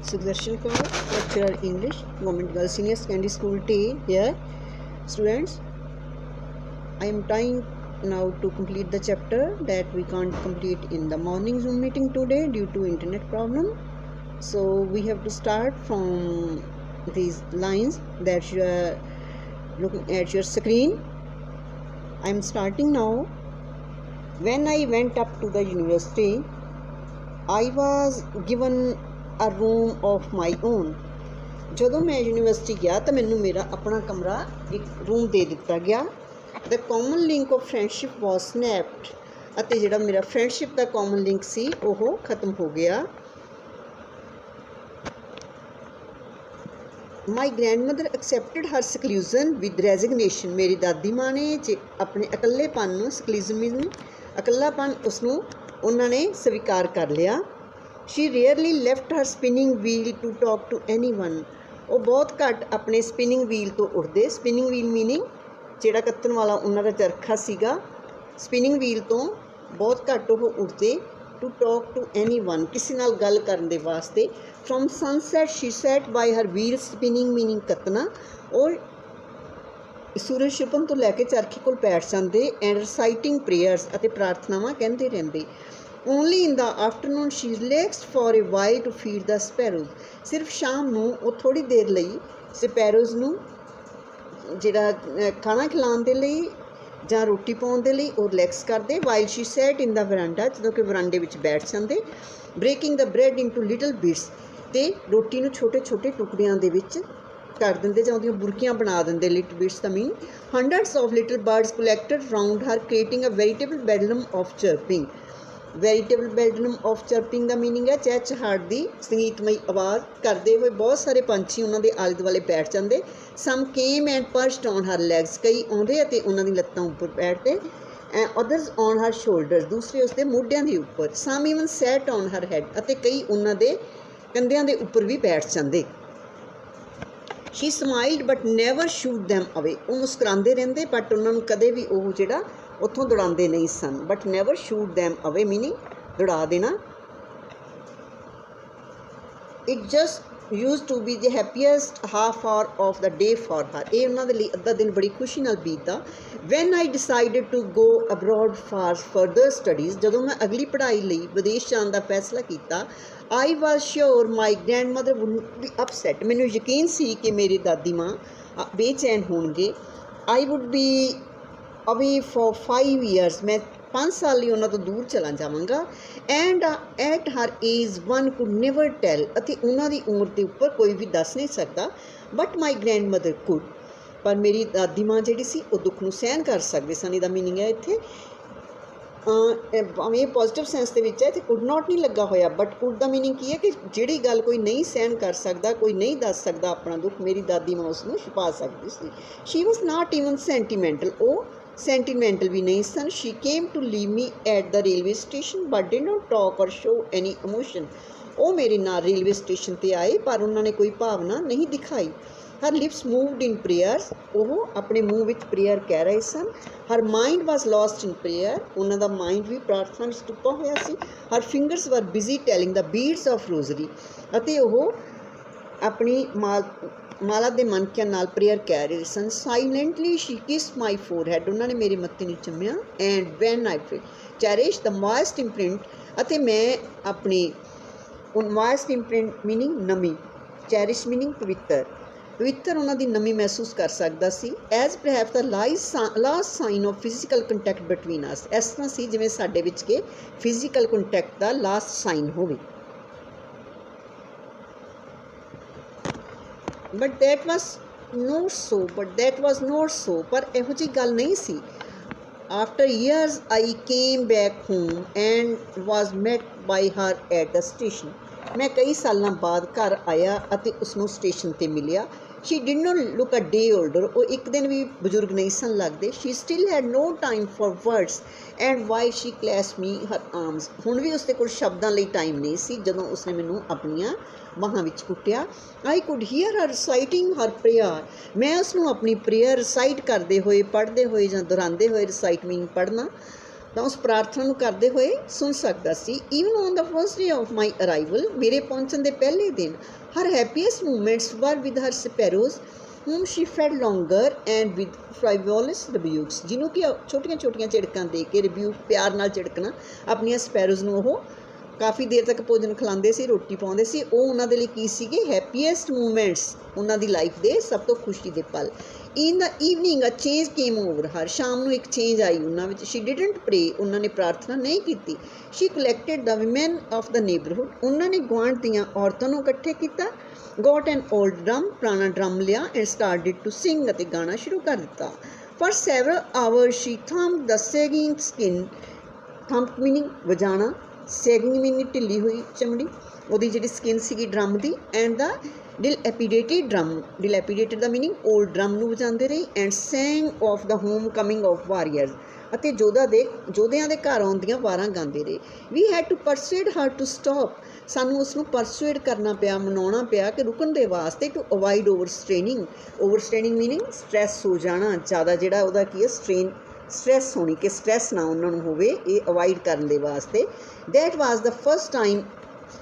Sudarshan Kaur, lecturer English, Government Girls Senior Secondary School T here. Students, I am trying now to complete the chapter that we can't complete in the morning Zoom meeting today due to internet problem. So we have to start from these lines that you are looking at your screen. I am starting now. When I went up to the university, I was given a room of my own. ਜਦੋਂ ਮੈਂ university ਗਿਆ ਤਾਂ ਮੈਨੂੰ ਮੇਰਾ ਆਪਣਾ ਕਮਰਾ ਇੱਕ room ਦੇ ਦਿੱਤਾ ਗਿਆ. The common link of friendship was snapped ਅਤੇ ਜਿਹੜਾ ਮੇਰਾ ਫਰੈਂਡਸ਼ਿਪ ਦਾ ਕਾਮਨ ਲਿੰਕ ਸੀ ਉਹ ਖਤਮ ਹੋ ਗਿਆ. My grandmother accepted her seclusion with resignation. ਮੇਰੀ ਦਾਦੀ ਮਾਂ ਨੇ ਆਪਣੇ ਇਕੱਲੇਪਨ ਨੂੰ, ਸਕਲੂਜ਼ਨ ਮੀਨ ਇਕੱਲਾਪਨ, ਉਸਨੂੰ ਉਹਨਾਂ ਨੇ ਸਵੀਕਾਰ ਕਰ ਲਿਆ. She rarely left her spinning wheel to talk to anyone. ਉਹ ਬਹੁਤ ਘੱਟ ਆਪਣੇ ਸਪਿਨਿੰਗ ਵੀਲ ਤੋਂ ਉੱਠਦੇ. ਸਪਿਨਿੰਗ ਵੀਲ ਮੀਨਿੰਗ ਜਿਹੜਾ ਕੱਤਣ ਵਾਲਾ ਉਹਨਾਂ ਦਾ ਚਰਖਾ ਸੀਗਾ. ਸਪਿਨਿੰਗ ਵੀਲ ਤੋਂ ਬਹੁਤ ਘੱਟ ਉਹ ਉੱਠਦੇ. ਟੂ ਟਾਕ ਟੂ ਐਨੀਵਨ, ਕਿਸੇ ਨਾਲ ਗੱਲ ਕਰਨ ਦੇ ਵਾਸਤੇ. From sunset she sat by her wheel spinning meaning ਕੱਤਣਾ. ਉਹ ਸੂਰਜ ਛਿਪਣ ਤੋਂ ਲੈ ਕੇ ਚਰਖੇ ਕੋਲ ਬੈਠ ਜਾਂਦੇ. ਐਂਡ ਰਸਾਈਟਿੰਗ ਪ੍ਰੇਅਰਸ, ਅਤੇ ਪ੍ਰਾਰਥਨਾਵਾਂ ਕਹਿੰਦੇ ਰਹਿੰਦੇ. Only in the afternoon she relaxed for a while to feed the sparrows. ਸਿਰਫ ਸ਼ਾਮ ਨੂੰ ਉਹ ਥੋੜ੍ਹੀ ਦੇਰ ਲਈ ਸਪੈਰੋਜ਼ ਨੂੰ ਜਿਹੜਾ ਖਾਣਾ ਖਿਲਾਉਣ ਦੇ ਲਈ ਜਾਂ ਰੋਟੀ ਪਾਉਣ ਦੇ ਲਈ ਉਹ ਰਿਲੈਕਸ ਕਰਦੇ. ਵਾਈਲ ਸ਼ੀ ਸੈਟ ਇਨ ਦਾ ਵਰਾਂਡਾ, ਜਦੋਂ ਕਿ ਵਰਾਂਡੇ ਵਿੱਚ ਬੈਠ ਜਾਂਦੇ. ਬ੍ਰੇਕਿੰਗ ਦਾ ਬ੍ਰੈਡ ਇਨਟੂ ਲਿਟਲ ਬਿਟਸ, ਅਤੇ ਰੋਟੀ ਨੂੰ ਛੋਟੇ ਛੋਟੇ ਟੁਕੜਿਆਂ ਦੇ ਵਿੱਚ ਕਰ ਦਿੰਦੇ ਜਾਂ ਉਹਦੀਆਂ ਬੁਰਕੀਆਂ ਬਣਾ ਦਿੰਦੇ. ਲਿਟਲ ਬਿਟਸ ਦਾ mean hundreds of little birds collected round her creating a veritable bedlam of chirping. Veritable bedlam of chirping ਦਾ ਮੀਨਿੰਗ ਹੈ ਚਹਿਚਹਾਟ ਦੀ ਸੰਗੀਤਮਈ ਆਵਾਜ਼ ਕਰਦੇ ਹੋਏ ਬਹੁਤ ਸਾਰੇ ਪੰਛੀ ਉਹਨਾਂ ਦੇ ਆਲੇ ਦੁਆਲੇ ਬੈਠ ਜਾਂਦੇ. Some came and perched on her legs, ਕਈ ਆਉਂਦੇ ਅਤੇ ਉਹਨਾਂ ਦੀ ਲੱਤਾਂ ਉੱਪਰ ਬੈਠਦੇ. ਅਦਰਸ ਔਨ ਹਰ ਸ਼ੋਲਡਰਸ, ਦੂਸਰੇ ਉਸਦੇ ਮੋਢਿਆਂ ਦੇ ਉੱਪਰ. Some even sat on her head, ਅਤੇ ਕਈ ਉਹਨਾਂ ਦੇ ਕੰਧਿਆਂ ਦੇ ਉੱਪਰ ਵੀ ਬੈਠ ਜਾਂਦੇ. Shri smiled but never ਸ਼ੂਡ them ਅਵੇ. ਉਹ ਮੁਸਕਰਾਉਂਦੇ ਰਹਿੰਦੇ ਬਟ ਉਹਨਾਂ ਨੂੰ ਕਦੇ ਵੀ ਉਹ ਜਿਹੜਾ ਉੱਥੋਂ ਦੌੜਾਉਂਦੇ ਨਹੀਂ ਸਨ. But never shoot them away meaning ਦੌੜਾ ਦੇਣਾ. It just use to be the happiest half hour of the day for her. ਇਹ ਉਹਨਾਂ ਦੇ ਲਈ ਅੱਧਾ ਦਿਨ ਬੜੀ ਖੁਸ਼ੀ ਨਾਲ ਬੀਤਦਾ. When I decided to go abroad for further studies, ਜਦੋਂ ਮੈਂ ਅਗਲੀ ਪੜ੍ਹਾਈ ਲਈ ਵਿਦੇਸ਼ ਜਾਣ ਦਾ ਫੈਸਲਾ ਕੀਤਾ. I was sure my grandmother would be upset. ਮੈਨੂੰ ਯਕੀਨ ਸੀ ਕਿ ਮੇਰੀ ਦਾਦੀ ਮਾਂ ਬੇਚੈਨ ਹੋਣਗੇ. I would be away for 5 years, ਮੈਂ 5 ਸਾਲ ਲਈ ਉਹਨਾਂ ਤੋਂ ਦੂਰ ਚਲਾ ਜਾਵਾਂਗਾ. And at her age one could never tell, ਅਤੇ ਉਹਨਾਂ ਦੀ ਉਮਰ ਦੇ ਉੱਪਰ ਕੋਈ ਵੀ ਦੱਸ ਨਹੀਂ ਸਕਦਾ. But my grandmother could, ਪਰ ਮੇਰੀ ਦਾਦੀ ਮਾਂ ਜਿਹੜੀ ਸੀ ਉਹ ਦੁੱਖ ਨੂੰ ਸਹਿਣ ਕਰ ਸਕਦੇ ਸਨ. ਇਹਦਾ ਮੀਨਿੰਗ ਹੈ ਇੱਥੇ ਭਾਵੇਂ ਪੋਜ਼ੀਟਿਵ ਸੈਂਸ ਦੇ ਵਿੱਚ ਹੈ, ਇੱਥੇ ਕੁਡ ਨਾਟ ਨਹੀਂ ਲੱਗਾ ਹੋਇਆ. ਬਟ ਕੁਡ ਦਾ ਮੀਨਿੰਗ ਕੀ ਹੈ ਕਿ ਜਿਹੜੀ ਗੱਲ ਕੋਈ ਨਹੀਂ ਸਹਿਣ ਕਰ ਸਕਦਾ, ਕੋਈ ਨਹੀਂ ਦੱਸ ਸਕਦਾ ਆਪਣਾ ਦੁੱਖ, ਮੇਰੀ ਦਾਦੀ ਮਾਂ ਉਸ ਨੂੰ ਛੁਪਾ ਸਕਦੀ ਸੀ. She was not even sentimental, ਉਹ ਸੈਂਟੀਮੈਂਟਲ ਵੀ ਨਹੀਂ ਸਨ. She came to leave me at the railway station but did not talk or show any emotion. ਉਹ ਮੇਰੇ ਨਾਲ ਰੇਲਵੇ ਸਟੇਸ਼ਨ 'ਤੇ ਆਏ ਪਰ ਉਹਨਾਂ ਨੇ ਕੋਈ ਭਾਵਨਾ ਨਹੀਂ ਦਿਖਾਈ. Her lips moved in prayers, ਉਹ ਆਪਣੇ ਮੂੰਹ ਵਿੱਚ ਪ੍ਰੇਅਰ ਕਹਿ ਰਹੇ ਸਨ. Her mind was lost in prayer, ਉਹਨਾਂ ਦਾ ਮਾਈਂਡ ਵੀ ਪ੍ਰਾਰਥਨਾ ਵਿੱਚ ਡੁੱਬਾ ਹੋਇਆ ਸੀ. Her fingers were busy telling the beads of rosary, ਅਤੇ ਉਹ ਆਪਣੀ ਮਾਲਾ ਦੇ ਮਨਕਿਆਂ ਨਾਲ ਪ੍ਰੇਅਰ ਕਹਿ ਰਹੇ ਸਨ. ਸਾਈਲੈਂਟਲੀ ਸ਼ੀ ਕਿਸਡ ਮਾਈ ਫੋਰਹੈਡ, ਉਹਨਾਂ ਨੇ ਮੇਰੇ ਮੱਥੇ ਨੂੰ ਚੁੰਮਿਆ. And when I feel cherish the moist imprint, ਅਤੇ ਮੈਂ ਆਪਣੀ ਮੋਇਸਟ ਇੰਪ੍ਰਿੰਟ ਮੀਨਿੰਗ ਨਮੀ, ਚੈਰਿਸ਼ ਮੀਨਿੰਗ ਪਵਿੱਤਰ, ਪਵਿੱਤਰ ਉਹਨਾਂ ਦੀ ਨਮੀ ਮਹਿਸੂਸ ਕਰ ਸਕਦਾ ਸੀ. As perhaps the last sign of physical contact between us, ਇਸ ਤਰ੍ਹਾਂ ਸੀ ਜਿਵੇਂ ਸਾਡੇ ਵਿੱਚ ਕਿ ਫਿਜ਼ੀਕਲ ਕੰਟੈਕਟ ਦਾ ਲਾਸਟ ਸਾਈਨ ਹੋਵੇ. But that was not so, ਪਰ ਇਹੋ ਜਿਹੀ ਗੱਲ ਨਹੀਂ ਸੀ. After years I came back home and was met by her at the station. ਮੈਂ ਕਈ ਸਾਲਾਂ ਬਾਅਦ ਘਰ ਆਇਆ ਅਤੇ ਉਸਨੂੰ ਸਟੇਸ਼ਨ 'ਤੇ ਮਿਲਿਆ. She did not look a day older, ਉਹ ਇੱਕ ਦਿਨ ਵੀ ਬਜ਼ੁਰਗ ਨਹੀਂ ਸਨ ਲੱਗਦੇ. She still had no time for words and why she clasped me her arms. ਹੁਣ ਵੀ ਉਸਦੇ ਕੋਲ ਸ਼ਬਦਾਂ ਲਈ ਟਾਈਮ ਨਹੀਂ ਸੀ ਜਦੋਂ ਉਸਨੇ ਮੈਨੂੰ ਆਪਣੀਆਂ ਬਾਹਾਂ ਵਿੱਚ ਕੁੱਟਿਆ. I could hear her reciting her prayer, ਮੈਂ ਉਸਨੂੰ ਆਪਣੀ ਪ੍ਰੇਅਰ ਰਿਸਾਈਟ ਕਰਦੇ ਹੋਏ, ਪੜ੍ਹਦੇ ਹੋਏ ਜਾਂ ਦੁਹਰਾਉਂਦੇ ਹੋਏ, ਰਿਸਾਈਟ ਮੀਨਿੰਗ ਪੜ੍ਹਨਾ, ਤਾਂ ਉਸ ਪ੍ਰਾਰਥਨਾ ਨੂੰ ਕਰਦੇ ਹੋਏ ਸੁਣ ਸਕਦਾ ਸੀ। Even on the first day of my arrival, ਮੇਰੇ ਪਹੁੰਚਣ ਦੇ ਪਹਿਲੇ ਦਿਨ, her happiest moments were with her sparrows whom she fed longer and with frivolous rebukes, ਜਿਹਨੂੰ ਕਿ ਛੋਟੀਆਂ ਛੋਟੀਆਂ ਝਿੜਕਾਂ ਦੇ ਕੇ, ਰਿਬਿਊਕ ਪਿਆਰ ਨਾਲ ਝਿੜਕਣਾ, ਆਪਣੀਆਂ ਸਪੈਰੋਜ਼ ਨੂੰ ਉਹ ਕਾਫੀ ਦੇਰ ਤੱਕ ਭੋਜਨ ਖਿਲਾਉਂਦੇ ਸੀ, ਰੋਟੀ ਪਾਉਂਦੇ ਸੀ। ਉਹ ਉਹਨਾਂ ਦੇ ਲਈ ਕੀ ਸੀਗੇ? ਹੈਪੀਐਸਟ ਮੂਮੈਂਟਸ, ਉਹਨਾਂ ਦੀ ਲਾਈਫ ਦੇ ਸਭ ਤੋਂ ਖੁਸ਼ੀ ਦੇ ਪਲ। In the evening a change came over her, ਸ਼ਾਮ ਨੂੰ ਇੱਕ ਚੇਂਜ ਆਈ ਉਹਨਾਂ ਵਿੱਚ। ਸ਼ੀ ਡਿਡਨਟ ਪ੍ਰੇ, ਉਹਨਾਂ ਨੇ ਪ੍ਰਾਰਥਨਾ ਨਹੀਂ ਕੀਤੀ। She collected the women of the neighbourhood, ਉਹਨਾਂ ਨੇ ਗੁਆਂਢ ਦੀਆਂ ਔਰਤਾਂ ਨੂੰ ਇਕੱਠੇ ਕੀਤਾ। ਗੋਟ ਐਨ ਓਲਡ ਡਰਮ, ਪੁਰਾਣਾ ਡਰਮ ਲਿਆ, ਐਂਡ ਸਟਾਰਟਡ ਟੂ ਸਿੰਗ, ਅਤੇ ਗਾਣਾ ਸ਼ੁਰੂ ਕਰ ਦਿੱਤਾ। For several hours she thumped the sagging skin, thump meaning ਵਜਾਣਾ, ਸੈਗਿੰਗ ਮੀਨਿੰਗ ਢਿੱਲੀ ਹੋਈ ਚਮੜੀ, ਉਹਦੀ ਜਿਹੜੀ ਸਕਿਨ ਸੀਗੀ ਡਰਮ ਦੀ। And the dilapidated drum, dilapidated ਦਾ ਮੀਨਿੰਗ ਓਲਡ ਡਰਮ ਨੂੰ ਵਜਾਉਂਦੇ ਰਹੀ। And ਸੈਂਗ of the homecoming of warriors, ਅਤੇ ਯੋਧਿਆਂ ਦੇ ਘਰ ਆਉਣ ਦੀਆਂ ਵਾਰਾਂ ਗਾਉਂਦੇ ਰਹੇ। We had to persuade her to stop, ਸਾਨੂੰ ਉਸ ਨੂੰ ਪਰਸੂਏਡ ਕਰਨਾ ਪਿਆ, ਮਨਾਉਣਾ ਪਿਆ ਕਿ ਰੁਕਣ ਦੇ ਵਾਸਤੇ। To avoid overstraining meaning stress ਹੋ ਜਾਣਾ, ਜ਼ਿਆਦਾ ਜਿਹੜਾ ਉਹਦਾ ਕੀ ਹੈ ਸਟ੍ਰੈਸ ਹੋਣੀ, ਕਿ ਸਟ੍ਰੈਸ ਨਾ ਉਹਨਾਂ ਨੂੰ ਹੋਵੇ, ਇਹ ਅਵਾਇਡ ਕਰਨ ਦੇ ਵਾਸਤੇ। That was the first time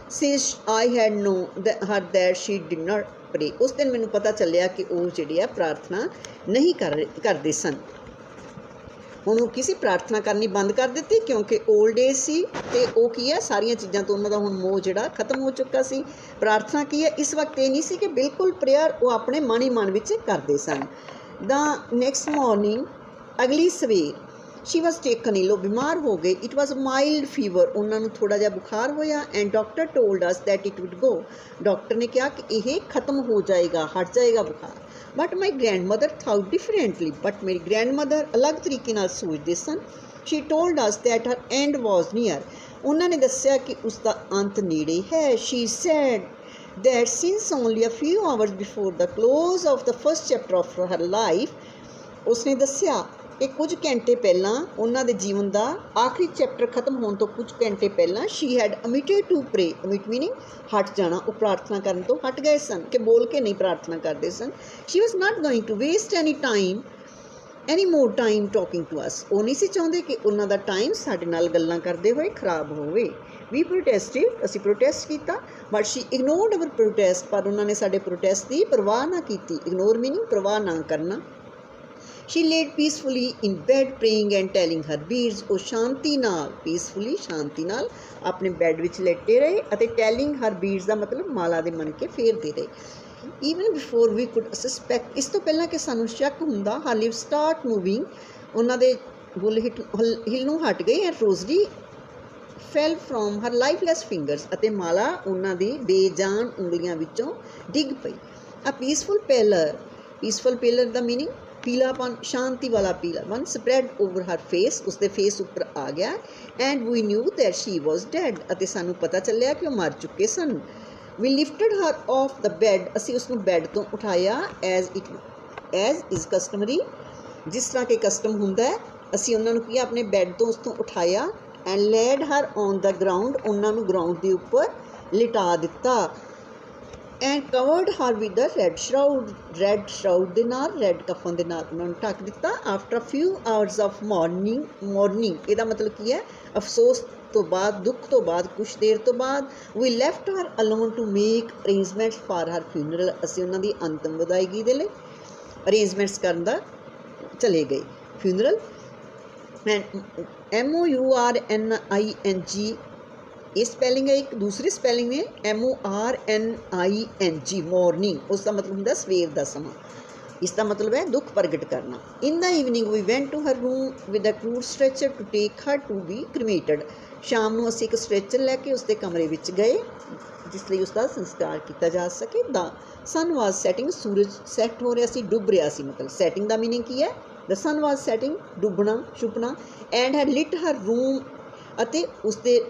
since I had known her that she did not pray, ਉਸ ਦਿਨ ਮੈਨੂੰ ਪਤਾ ਚੱਲਿਆ ਕਿ ਉਹ ਜਿਹੜੀ ਆ ਪ੍ਰਾਰਥਨਾ ਨਹੀਂ ਕਰਦੇ ਸਨ। ਹੁਣ ਉਹ ਕਿਸੇ ਪ੍ਰਾਰਥਨਾ ਕਰਨੀ ਬੰਦ ਕਰ ਦਿੱਤੀ, ਕਿਉਂਕਿ ਓਲਡ ਏਜ ਸੀ, ਅਤੇ ਉਹ ਕੀ ਹੈ, ਸਾਰੀਆਂ ਚੀਜ਼ਾਂ ਤੋਂ ਉਹਨਾਂ ਦਾ ਹੁਣ ਮੋਹ ਜਿਹੜਾ ਖਤਮ ਹੋ ਚੁੱਕਾ ਸੀ। ਪ੍ਰਾਰਥਨਾ ਕੀ ਹੈ, ਇਸ ਵਕਤ ਇਹ ਨਹੀਂ ਸੀ ਕਿ ਬਿਲਕੁਲ ਪ੍ਰੇਅਰ ਉਹ ਆਪਣੇ ਮਨ ਹੀ ਮਨ ਵਿੱਚ ਕਰਦੇ ਸਨ। ਦਾ ਨੈਕਸਟ ਮੋਰਨਿੰਗ, ਅਗਲੀ ਸਵੇਰ, ਸ਼ੀ ਵਾਜ਼ ਟੇਕਨ ਇਲ, ਉਹ ਬਿਮਾਰ ਹੋ ਗਏ। ਇਟ ਵਾਜ਼ ਮਾਈਲਡ ਫੀਵਰ, ਉਹਨਾਂ ਨੂੰ ਥੋੜ੍ਹਾ ਜਿਹਾ ਬੁਖਾਰ ਹੋਇਆ। And doctor told us that it wood go, doctor ਨੇ ਕਿਹਾ ਕਿ ਇਹ ਖਤਮ ਹੋ ਜਾਏਗਾ, ਹਟ ਜਾਏਗਾ ਬੁਖਾਰ। But my grandmother thought differently, but ਮੇਰੀ ਗ੍ਰੈਂਡ ਮਦਰ ਅਲੱਗ ਤਰੀਕੇ ਨਾਲ ਸੋਚਦੇ ਸਨ। She told us that her end was near, ਉਹਨਾਂ ਨੇ ਦੱਸਿਆ ਕਿ ਉਸ ਦਾ ਅੰਤ ਨੇੜੇ ਹੈ। She said that since only a few hours before the close of the first chapter of her life, ਉਸਨੇ ਦੱਸਿਆ ਕਿ ਕੁਝ ਘੰਟੇ ਪਹਿਲਾਂ ਉਹਨਾਂ ਦੇ ਜੀਵਨ ਦਾ ਆਖਰੀ ਚੈਪਟਰ ਖਤਮ ਹੋਣ ਤੋਂ ਕੁਝ ਘੰਟੇ ਪਹਿਲਾਂ she had omitted to pray, omit meaning ਹਟ ਜਾਣਾ, ਉਹ ਪ੍ਰਾਰਥਨਾ ਕਰਨ ਤੋਂ ਹਟ ਗਏ ਸਨ, ਕਿ ਬੋਲ ਕੇ ਨਹੀਂ ਪ੍ਰਾਰਥਨਾ ਕਰਦੇ ਸਨ। she was not going to waste any more time talking to us, ਉਹ ਨਹੀਂ ਸੀ ਚਾਹੁੰਦੇ ਕਿ ਉਹਨਾਂ ਦਾ ਟਾਈਮ ਸਾਡੇ ਨਾਲ ਗੱਲਾਂ ਕਰਦੇ ਹੋਏ ਖਰਾਬ ਹੋਵੇ। We protested, ਅਸੀਂ ਪ੍ਰੋਟੈਸਟ ਕੀਤਾ, but she ignored our protest, ਪਰ ਉਹਨਾਂ ਨੇ ਸਾਡੇ ਪ੍ਰੋਟੈਸਟ ਦੀ ਪਰਵਾਹ ਨਾ ਕੀਤੀ। ਇਗਨੋਰ ਮੀਨਿੰਗ ਪਰਵਾਹ ਨਾ ਕਰਨਾ। She laid peacefully in bed praying and telling her beads, ਉਹ ਸ਼ਾਂਤੀ ਨਾਲ, ਪੀਸਫੁਲੀ ਸ਼ਾਂਤੀ ਨਾਲ ਆਪਣੇ ਬੈੱਡ ਵਿੱਚ ਲੇਟੇ ਰਹੇ, ਅਤੇ ਟੈਲਿੰਗ ਹਰ ਬੀਡਸ ਦਾ ਮਤਲਬ ਮਾਲਾ ਦੇ ਮਣਕੇ ਫੇਰਦੇ ਰਹੇ। Even before we could suspect, ਇਸ ਤੋਂ ਪਹਿਲਾਂ ਕਿ ਸਾਨੂੰ ਸ਼ੱਕ ਹੁੰਦਾ, her lips start moving, ਉਹਨਾਂ ਦੇ ਬੁੱਲ ਹਿਲਣੋਂ ਹਟ ਗਏ। And rosary fell from her lifeless fingers, ਅਤੇ ਮਾਲਾ ਉਹਨਾਂ ਦੀ ਬੇਜਾਨ ਉਂਗਲੀਆਂ ਵਿੱਚੋਂ ਡਿੱਗ ਪਈ। A peaceful pallor ਦਾ ਮੀਨਿੰਗ ਪੀਲਾਪਨ, ਸ਼ਾਂਤੀ ਵਾਲਾ ਪੀਲਾਪਨ। ਸਪਰੈਡ ਓਵਰ ਹਰ ਫੇਸ, ਉਸਦੇ ਫੇਸ ਉੱਪਰ ਆ ਗਿਆ। And we knew that she was dead, ਅਤੇ ਸਾਨੂੰ ਪਤਾ ਚੱਲਿਆ ਕਿ ਉਹ ਮਰ ਚੁੱਕੇ ਸਨ। We lifted her off the bed, ਅਸੀਂ ਉਸਨੂੰ ਬੈੱਡ ਤੋਂ ਉਠਾਇਆ। ਐਜ਼ ਇਜ਼ ਕਸਟਮਰੀ, ਜਿਸ ਤਰ੍ਹਾਂ ਕਿ ਕਸਟਮ ਹੁੰਦਾ ਹੈ, ਅਸੀਂ ਉਹਨਾਂ ਨੂੰ ਕੀ ਆਪਣੇ ਬੈੱਡ ਤੋਂ ਉਸ ਤੋਂ ਉਠਾਇਆ। And laid her on the ground, ਉਹਨਾਂ ਨੂੰ ਗਰਾਊਂਡ ਦੇ ਉੱਪਰ ਲਿਟਾ ਦਿੱਤਾ। And covered her with the red shroud ਦੇ ਨਾਲ, ਰੈੱਡ ਕਫਨ ਦੇ ਨਾਲ ਉਹਨਾਂ ਨੂੰ ਢੱਕ ਦਿੱਤਾ। ਆਫਟਰ ਫਿਊ ਆਵਰਸ ਆਫ ਮੋਰਨਿੰਗ, ਇਹਦਾ ਮਤਲਬ ਕੀ ਹੈ, ਅਫਸੋਸ ਤੋਂ ਬਾਅਦ, ਦੁੱਖ ਤੋਂ ਬਾਅਦ, ਕੁਛ ਦੇਰ ਤੋਂ ਬਾਅਦ। We left her alone to make arrangements for her funeral, ਅਸੀਂ ਉਹਨਾਂ ਦੀ ਅੰਤਮ ਵਿਦਾਇਗੀ ਦੇ ਲਈ ਅਰੇਂਜਮੈਂਟਸ ਕਰਨ ਦਾ ਚਲੇ ਗਏ। ਫਿਊਨਰਲ MOURNING, ਇਹ ਸਪੈਲਿੰਗ ਹੈ। ਇੱਕ ਦੂਸਰੀ ਸਪੈਲਿੰਗ ਹੈ MORNING, ਮੋਰਨਿੰਗ, ਉਸ ਦਾ ਮਤਲਬ ਹੁੰਦਾ ਸਵੇਰ ਦਾ ਸਮਾਂ। ਇਸ ਦਾ ਮਤਲਬ ਹੈ ਦੁੱਖ ਪ੍ਰਗਟ ਕਰਨਾ। In the evening we went to her room with a crude stretcher to take her to be cremated, ਸ਼ਾਮ ਨੂੰ ਅਸੀਂ ਇੱਕ ਸਟ੍ਰੈਚਰ ਲੈ ਕੇ ਉਸਦੇ ਕਮਰੇ ਵਿੱਚ ਗਏ, ਜਿਸ ਲਈ ਉਸਦਾ ਸੰਸਕਾਰ ਕੀਤਾ ਜਾ ਸਕੇ। ਦਾ ਸਨ ਵਾਜ਼ ਸੈਟਿੰਗ, ਸੂਰਜ ਸੈੱਟ ਹੋ ਰਿਹਾ ਸੀ, ਡੁੱਬ ਰਿਹਾ ਸੀ, ਮਤਲਬ ਸੈਟਿੰਗ ਦਾ ਮੀਨਿੰਗ ਕੀ ਹੈ, ਦ ਸਨ ਵਾਜ਼ ਸੈਟਿੰਗ, ਡੁੱਬਣਾ, ਛੁਪਣਾ। And had lit her room, ਅਤੇ ਉਸਦੇ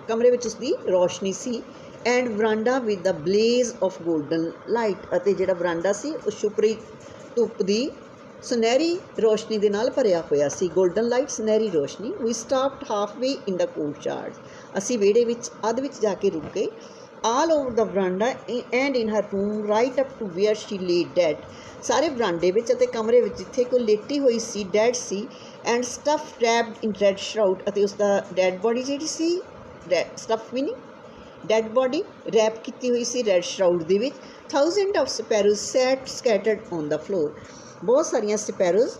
ਕਮਰੇ ਵਿੱਚ ਉਸਦੀ ਰੋਸ਼ਨੀ ਸੀ। And verandah with the blaze of golden light, ਅਤੇ ਜਿਹੜਾ ਵਰਾਂਡਾ ਸੀ ਉਹ ਛੁਪਰੀ ਧੁੱਪ ਦੀ ਸੁਨਹਿਰੀ ਰੋਸ਼ਨੀ ਦੇ ਨਾਲ ਭਰਿਆ ਹੋਇਆ ਸੀ। ਗੋਲਡਨ ਲਾਈਟ, ਸੁਨਹਿਰੀ ਰੋਸ਼ਨੀ। We stopped halfway in the courtyard, ਅਸੀਂ ਵਿਹੜੇ ਵਿੱਚ ਅੱਧ ਵਿੱਚ ਜਾ ਕੇ ਰੁਕ ਗਏ। all over the veranda and in her room right up to where she lay dead. ਸਾਰੇ ਵਰਾਂਡੇ ਵਿੱਚ ਅਤੇ ਕਮਰੇ ਵਿੱਚ ਜਿੱਥੇ ਕੋਈ ਲੇਟੀ ਹੋਈ ਸੀ ਡੈਡ ਸੀ and stuff wrapped in red shroud, ਅਤੇ ਉਸਦਾ ਡੈਡ ਬੋਡੀ ਜਿਹੜੀ ਸੀ stuff meaning dead body wrap ਕੀਤੀ ਹੋਈ ਸੀ ਰੈਡ ਸ਼ਰਾਊਡ ਦੇ ਵਿੱਚ। Thousand of sparrows sat scattered on the floor, ਬਹੁਤ ਸਾਰੀਆਂ ਸਪੈਰੋਜ਼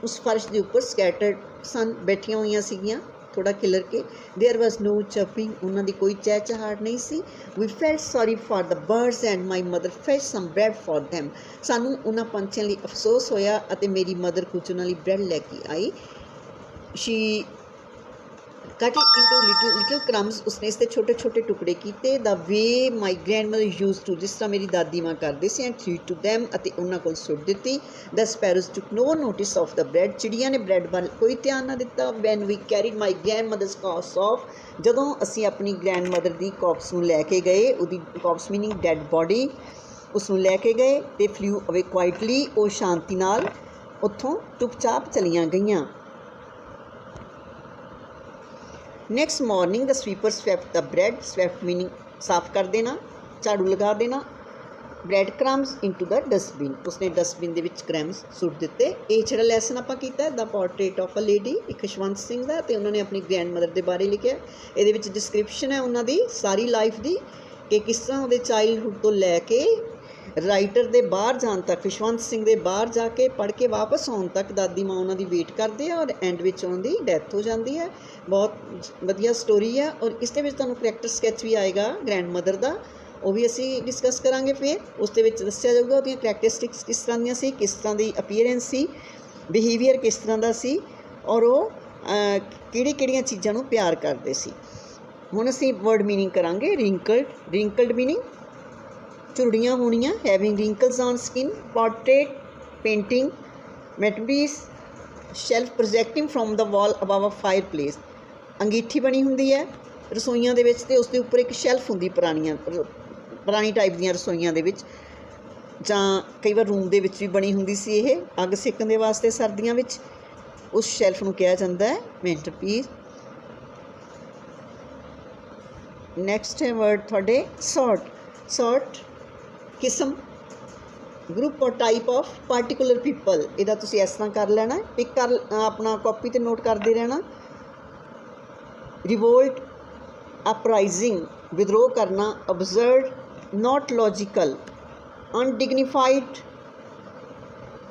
ਉਸ ਫਰਸ਼ ਦੇ ਉੱਪਰ ਸਕੈਟਰਡ ਸਨ, ਬੈਠੀਆਂ ਹੋਈਆਂ ਸੀਗੀਆਂ ਥੋੜਾ ਖਿਲਰ ਕੇ। ਦੇਅਰ ਵਾਜ਼ ਨੋ ਚਰਪਿੰਗ, ਉਹਨਾਂ ਦੀ ਕੋਈ ਚਹਿਚਹਾਟ ਨਹੀਂ ਸੀ। We felt sorry for the birds and my mother fetch some bread for them, ਸਾਨੂੰ ਉਹਨਾਂ ਪੰਛੀਆਂ ਲਈ ਅਫਸੋਸ ਹੋਇਆ ਅਤੇ ਮੇਰੀ ਮਦਰ ਕੁਝ ਉਹਨਾਂ ਲਈ ਬ੍ਰੈਡ ਲੈ ਕੇ ਆਈ। ਸ਼ੀ ਕੱਟ ਇਟ ਇੰਟੂ ਲਿਟਲ ਕ੍ਰਮਸ, ਉਸਨੇ ਇਸ ਦੇ ਛੋਟੇ ਛੋਟੇ ਟੁਕੜੇ ਕੀਤੇ। The way my grandmother use to, ਜਿਸ ਤਰ੍ਹਾਂ ਮੇਰੀ ਦਾਦੀ ਮਾਂ ਕਰਦੇ ਸੀ। ਐਂਡ ਥ੍ਰੀ ਟੂ ਦੈਮ, ਅਤੇ ਉਹਨਾਂ ਕੋਲ ਸੁੱਟ ਦਿੱਤੀ। The sparrows took no notice of the bread, ਚਿੜੀਆਂ ਨੇ ਬ੍ਰੈਡ ਵੱਲ ਕੋਈ ਧਿਆਨ ਨਾ ਦਿੱਤਾ। When we carried my grandmother's corpse off, ਜਦੋਂ ਅਸੀਂ ਆਪਣੀ ਗ੍ਰੈਂਡ ਮਦਰ ਦੀ ਕਾਪਸ ਨੂੰ ਲੈ ਕੇ ਗਏ, ਉਹਦੀ ਕਾਪਸ ਮੀਨਿੰਗ ਡੈਡ ਬੋਡੀ, ਉਸ ਨੂੰ ਲੈ ਕੇ ਗਏ ਤੇ ਫਲਿਊ ਅਵੇ ਕੁਆਇਟਲੀ, ਉਹ ਸ਼ਾਂਤੀ ਨਾਲ ਉੱਥੋਂ ਚੁੱਪਚਾਪ ਚਲੀਆਂ ਗਈਆਂ। ਨੈਕਸਟ ਮੋਰਨਿੰਗ ਦ ਸਵੀਪਰ ਸਵੈਪਟ ਦ ਬ੍ਰੈਡ, ਸਵੈਪਟ ਮੀਨਿੰਗ ਸਾਫ਼ ਕਰ ਦੇਣਾ, ਝਾੜੂ ਲਗਾ ਦੇਣਾ। ਬ੍ਰੈਡ ਕ੍ਰਮਸ ਇਨਟੂ ਦ ਡਸਟਬਿਨ, ਉਸਨੇ ਡਸਟਬਿਨ ਦੇ ਵਿੱਚ ਕ੍ਰੈਮਸ ਸੁੱਟ ਦਿੱਤੇ। ਇਹ ਜਿਹੜਾ ਲੈਸਨ ਆਪਾਂ ਕੀਤਾ ਦ ਪੋਰਟਰੇਟ ਆਫ ਅ ਲੇਡੀ, ਇੱਕ ਖੁਸ਼ਵੰਤ ਸਿੰਘ ਦਾ, ਅਤੇ ਉਹਨਾਂ ਨੇ ਆਪਣੀ ਗ੍ਰੈਂਡ ਮਦਰ ਦੇ ਬਾਰੇ ਲਿਖਿਆ। ਇਹਦੇ ਵਿੱਚ ਡਿਸਕ੍ਰਿਪਸ਼ਨ ਹੈ ਉਹਨਾਂ ਦੀ ਸਾਰੀ ਲਾਈਫ ਦੀ, ਕਿ ਕਿਸ ਤਰ੍ਹਾਂ ਉਹਦੇ ਚਾਈਲਡਹੁੱਡ ਤੋਂ ਲੈ ਕੇ ਰਾਈਟਰ ਦੇ ਬਾਹਰ ਜਾਣ ਤੱਕ, ਖੁਸ਼ਵੰਤ ਸਿੰਘ ਦੇ ਬਾਹਰ ਜਾ ਕੇ ਪੜ੍ਹ ਕੇ ਵਾਪਸ ਆਉਣ ਤੱਕ ਦਾਦੀ ਮਾਂ ਉਹਨਾਂ ਦੀ ਵੇਟ ਕਰਦੇ ਆ, ਔਰ ਐਂਡ ਵਿੱਚ ਉਹਨਾਂ ਦੀ ਡੈਥ ਹੋ ਜਾਂਦੀ ਹੈ। ਬਹੁਤ ਵਧੀਆ ਸਟੋਰੀ ਹੈ, ਔਰ ਇਸ ਦੇ ਵਿੱਚ ਤੁਹਾਨੂੰ ਕਰੈਕਟਰ ਸਕੈਚ ਵੀ ਆਏਗਾ ਗ੍ਰੈਂਡ ਮਦਰ ਦਾ, ਉਹ ਵੀ ਅਸੀਂ ਡਿਸਕਸ ਕਰਾਂਗੇ। ਫਿਰ ਉਸ ਦੇ ਵਿੱਚ ਦੱਸਿਆ ਜਾਊਗਾ ਉਹਦੀਆਂ ਕਰੈਕਟਰਿਸਟਿਕਸ ਕਿਸ ਤਰ੍ਹਾਂ ਦੀਆਂ ਸੀ, ਕਿਸ ਤਰ੍ਹਾਂ ਦੀ ਅਪੀਅਰੈਂਸ ਸੀ, ਬਿਹੇਵੀਅਰ ਕਿਸ ਤਰ੍ਹਾਂ ਦਾ ਸੀ, ਔਰ ਉਹ ਕਿਹੜੀਆਂ ਚੀਜ਼ਾਂ ਨੂੰ ਪਿਆਰ ਕਰਦੇ ਸੀ। ਹੁਣ ਅਸੀਂ ਵਰਡ ਮੀਨਿੰਗ ਕਰਾਂਗੇ। ਰਿੰਕਲਡ ਮੀਨਿੰਗ ਝੁਰੜੀਆਂ ਹੋਣੀਆਂ, having wrinkles on skin. Portrait painting, mantelpiece, shelf projecting from the wall above a fireplace, ਅੰਗੀਠੀ ਬਣੀ ਹੁੰਦੀ ਹੈ ਰਸੋਈਆਂ ਦੇ ਵਿੱਚ, ਅਤੇ ਉਸ ਦੇ ਉੱਪਰ ਇੱਕ ਸ਼ੈਲਫ ਹੁੰਦੀ ਪੁਰਾਣੀ ਟਾਈਪ ਦੀਆਂ ਰਸੋਈਆਂ ਦੇ ਵਿੱਚ, ਜਾਂ ਕਈ ਵਾਰ ਰੂਮ ਦੇ ਵਿੱਚ ਵੀ ਬਣੀ ਹੁੰਦੀ ਸੀ ਇਹ ਅੱਗ ਸੇਕਣ ਦੇ ਵਾਸਤੇ ਸਰਦੀਆਂ ਵਿੱਚ। ਉਸ ਸ਼ੈਲਫ ਨੂੰ ਕਿਹਾ ਜਾਂਦਾ ਹੈ ਮੈਂਟਰਪੀਸ। ਨੈਕਸਟ ਹੈ ਵਰਡ ਤੁਹਾਡੇ ਸੌਰਟ ਕਿਸਮ, ਗਰੁੱਪ ਔਰ ਟਾਈਪ ਆਫ ਪਾਰਟੀਕੂਲਰ ਪੀਪਲ। ਇਹਦਾ ਤੁਸੀਂ ਇਸ ਤਰ੍ਹਾਂ ਕਰ ਲੈਣਾ, ਪਿਕ ਕਰ ਆਪਣਾ ਕਾਪੀ 'ਤੇ ਨੋਟ ਕਰਦੇ ਰਹਿਣਾ। ਰਿਵੋਲਟ, ਅਪਰਾਈਜ਼ਿੰਗ, ਵਿਦਰੋਹ ਕਰਨਾ। Absurd, not logical. Undignified,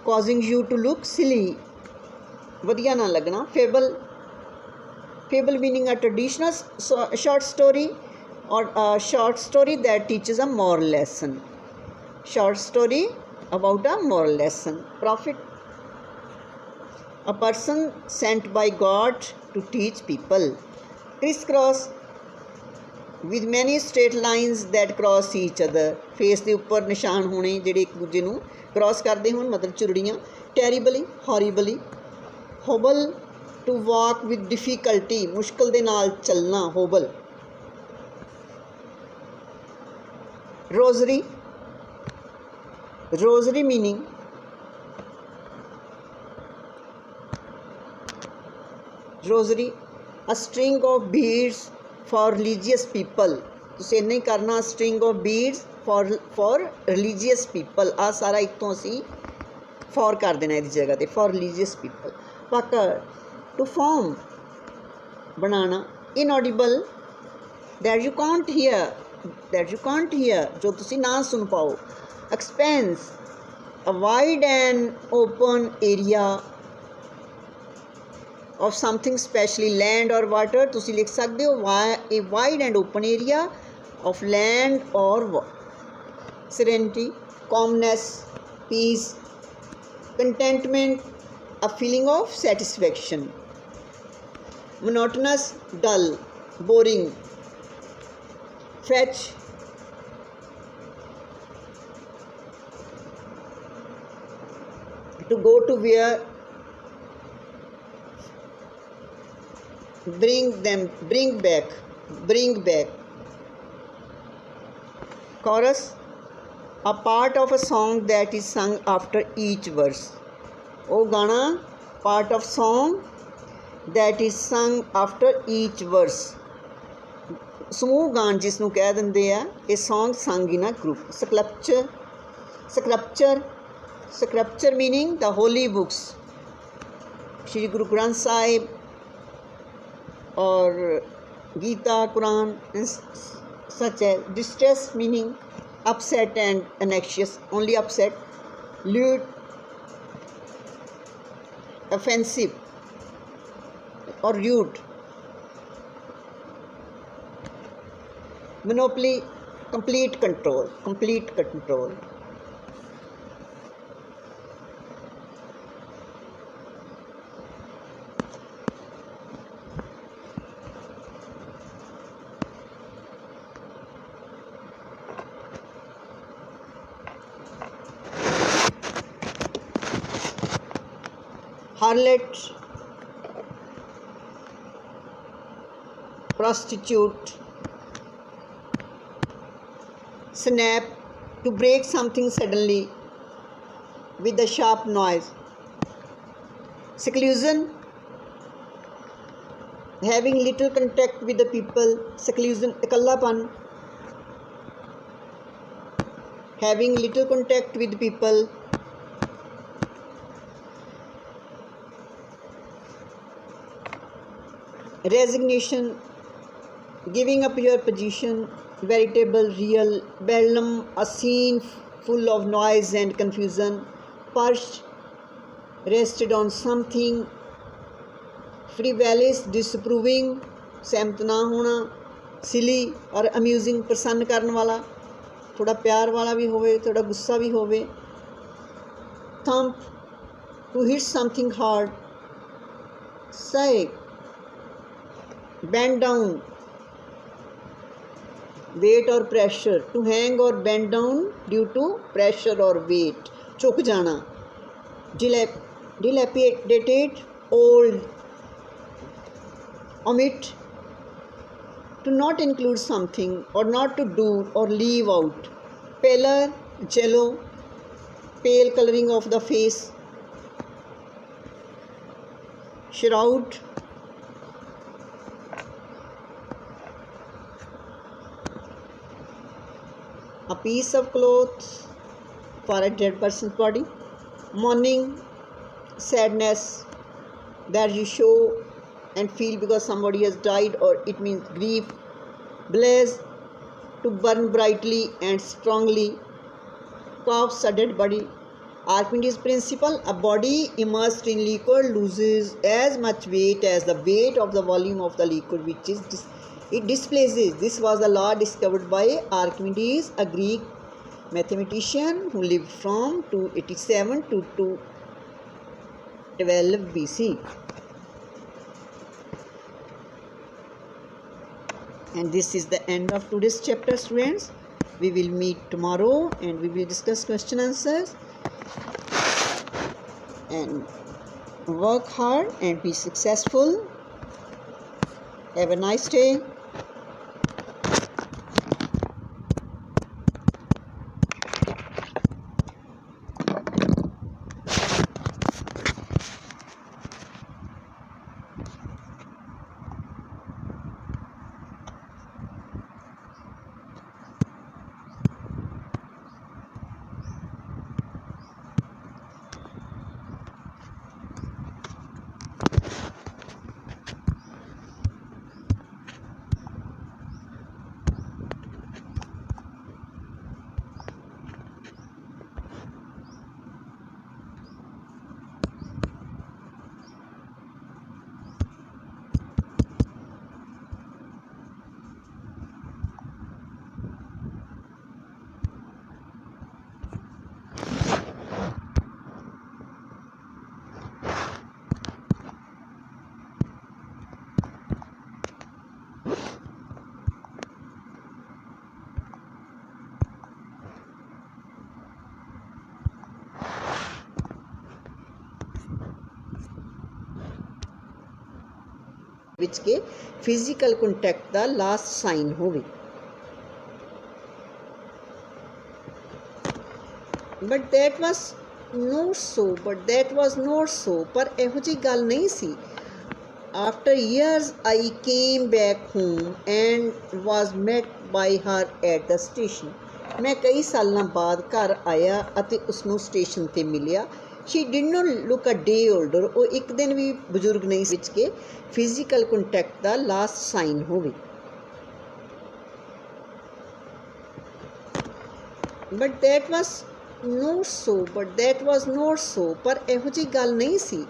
causing you to look silly, ਵਧੀਆ ਨਾ ਲੱਗਣਾ। Fable meaning a traditional short story or a short story that teaches a moral lesson. Short story about a moral lesson. Prophet, a person sent by God to teach people. Crisscross, with many straight lines that cross each other. face ਦੇ ਉੱਪਰ ਨਿਸ਼ਾਨ ਹੋਣੇ ਜਿਹੜੇ ਇੱਕ ਦੂਜੇ ਨੂੰ cross ਕਰਦੇ ਹੋਣ, ਮਤਲਬ ਝੁਰੜੀਆਂ। terribly, horribly. hobble, to walk with difficulty, ਮੁਸ਼ਕਿਲ ਦੇ ਨਾਲ ਚੱਲਣਾ, hobble. rosary meaning a string of beads for religious people. ਤੁਸੀਂ ਇੰਨਾ ਹੀ ਕਰਨਾ, string of beads for religious people। ਆ ਸਾਰਾ ਇੱਕ ਤੋਂ ਅਸੀਂ for ਕਰ ਦੇਣਾ ਇਹਦੀ ਜਗ੍ਹਾ 'ਤੇ, for religious people। pucker, to form, ਬਣਾਉਣਾ। inaudible, that you can't hear, ਜੋ ਤੁਸੀਂ ਨਾ ਸੁਣ ਪਾਓ। expanse, a wide and open area of something, especially land or water। ਤੁਸੀਂ ਲਿਖ ਸਕਦੇ ਹੋ a wide and open area of land or water। serenity, calmness, peace, contentment, a feeling of satisfaction। monotonous, dull, boring। fetch, to go to where, bring back। chorus, a part of a song that is sung after each verse। ਉਹ ਗਾਣਾ part of song that is sung after each verse, ਸਮੂਹ ਗਾਣ ਜਿਸ ਨੂੰ ਕਹਿ ਦਿੰਦੇ ਆ, ਇਹ song sung in a group. Scripture meaning the holy books, Shri Guru Granth Sahib और गीता, कुरान सच है। Distress meaning upset and anxious, only upset। lewd, offensive or rude। monopoly, complete control। harlot, prostitute। snap, to break something suddenly with a sharp noise। seclusion, having little contact with the people। seclusion, ਇਕੱਲਾਪਨ, having little contact with people। resignation, giving up your position। veritable, real। bellum, a scene full of noise and confusion। perched, rested on something। frivolous, disapproving, सहमत ना होना। silly और amusing, प्रसन्न करने वाला, थोड़ा प्यार वाला भी होवे, थोड़ा गुस्सा भी होवे। thump, to hit something hard। sag, bend down, weight or pressure, to hang or bend down due to pressure or weight, झुक जाना। dilapidated, old। omit, to not include something or not to do or leave out। pallor, yellow, pale coloring of the face। shroud, a piece of cloth for a dead person's body। mourning, sadness that you show and feel because somebody has died, or it means grief। blaze, to burn brightly and strongly। corpse, a dead body। Archimedes' principle, a body immersed in liquid loses as much weight as the weight of the volume of the liquid which is it displaces। This was the law discovered by Archimedes, a Greek mathematician who lived from 287 to 212 BC। And this is the end of today's chapter, students. We will meet tomorrow and we will discuss question answers, and work hard and be successful। Have a nice day। ਵਿੱਚ ਕੇ physical contact ਦਾ last sign ਹੋਵੇ। But that was note so ਪਰ ਇਹੋ ਜਿਹੀ ਗੱਲ ਨਹੀਂ ਸੀ। After years, I came back home and was met by her at the station. ਮੈਂ ਕਈ ਸਾਲਾਂ ਬਾਅਦ ਘਰ ਆਇਆ ਅਤੇ ਉਸਨੂੰ ਸਟੇਸ਼ਨ 'ਤੇ ਮਿਲਿਆ. She did not look a day older. ਉਹ ਇੱਕ ਦਿਨ ਵੀ ਬਜ਼ੁਰਗ ਨਹੀਂ ਸੀ ਵਿੱਚ ਕਿ ਫਿਜ਼ੀਕਲ ਕੰਟੈਕਟ ਦਾ ਲਾਸਟ ਸਾਈਨ ਹੋਵੇ. But that was not so. ਪਰ ਇਹੋ ਜਿਹੀ ਗੱਲ ਨਹੀਂ ਸੀ.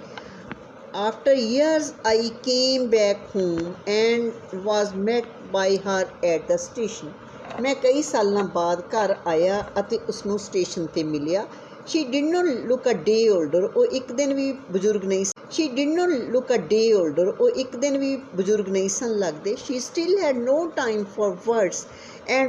After years, I came back home and was met by her at the station. ਮੈਂ ਕਈ ਸਾਲਾਂ ਬਾਅਦ ਘਰ ਆਇਆ ਅਤੇ ਉਸਨੂੰ ਸਟੇਸ਼ਨ 'ਤੇ ਮਿਲਿਆ. She did not look a day older. ਉਹ ਇੱਕ ਦਿਨ ਵੀ ਬਜ਼ੁਰਗ ਨਹੀਂ ਸੀ. She did not look a day older. ਉਹ ਇੱਕ ਦਿਨ ਵੀ ਬਜ਼ੁਰਗ ਨਹੀਂ ਸਨ ਲੱਗਦੇ. She still had no time for words and